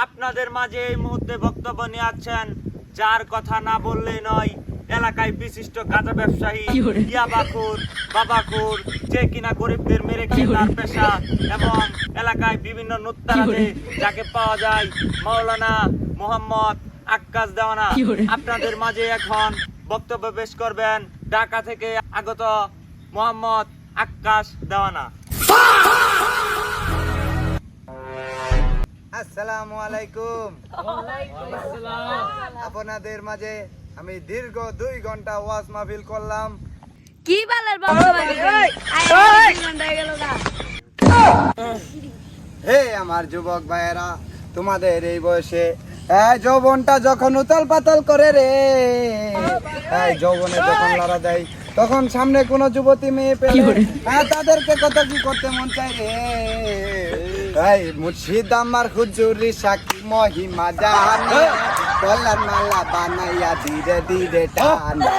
আপনাদের মাঝে এই মুহূর্তে বক্তব্য নিয়ে আছেন যার কথা না বললেই নয়, এলাকায় বিশিষ্ট গাঁজা ব্যবসায়ী, ইয়াবাখুর, বাবাখুর, যে কিনা গরিবদের মেরে খেয়ে তার পেশা, এবং এলাকায় বিভিন্ন নুত্তারাজে যাকে পাওয়া যায় মাওলানা মোহাম্মদ আক্কাস দেওয়ানা। আপনাদের মাঝে এখন বক্তব্য পেশ করবেন ঢাকা থেকে আগত মোহাম্মদ আক্কাস দেওয়ানা। আসসালামু আলাইকুম। আপনাদের মাঝে আমি দীর্ঘ 2 ঘন্টা ওয়াজ মাহফিল করলাম। কি বালের হে আমার যুবক ভাইয়েরা, তোমাদের এই বয়সে এই যৌবনটা যখন উতাল পাতাল করে রে, এই যৌবনে যখন লড়া দেয়, তখন সামনে কোনো যুবতী মেয়ে পেলে তাদেরকে কত কি করতে মন চাই রে। এই মুর্শিদ আমার হুজুরি সাক্ষী মহিমা জানে, গলার মালা বানাইয়া ধীরে ধীরে টানে।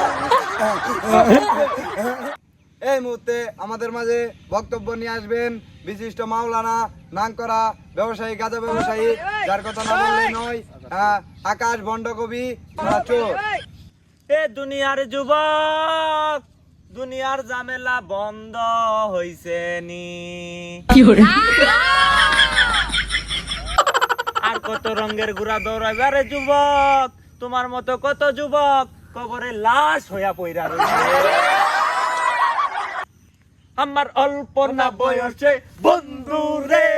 এই মুহূর্তে আমাদের মাঝে বক্তব্য নিয়ে আসবেন বিশিষ্ট মাওলানা, নামকরা ব্যবসায়ী, গাঁজা ব্যবসায়ী, যার কথা না বললেই নয়, আকাশ ভণ্ড কবি চোর। এ দুনিয়ার যুবক, দুনিয়ার ঝামেলা বন্ধ হইছে নি, আর কত রঙের ঘোড়া দৌড়াবে রে যুবক, তোমার মতো কত যুবক কবরে লাশ হইয়া পইরা রইছে। আমার অল্প না বয়সে বন্ধু রে,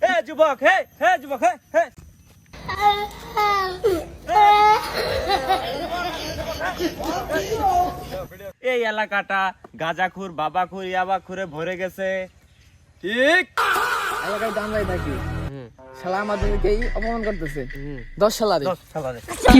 হে যুবক, হে যুবক, হে এই এলাকাটা গাঁজাখুর, বাবাখুর, ইয়াবাখুরে ভরে গেছে। ঠিক এলাকায় দামরাই থাকি, শালা আমাদেরকেই অপমান করতেছে। 10 শালা কি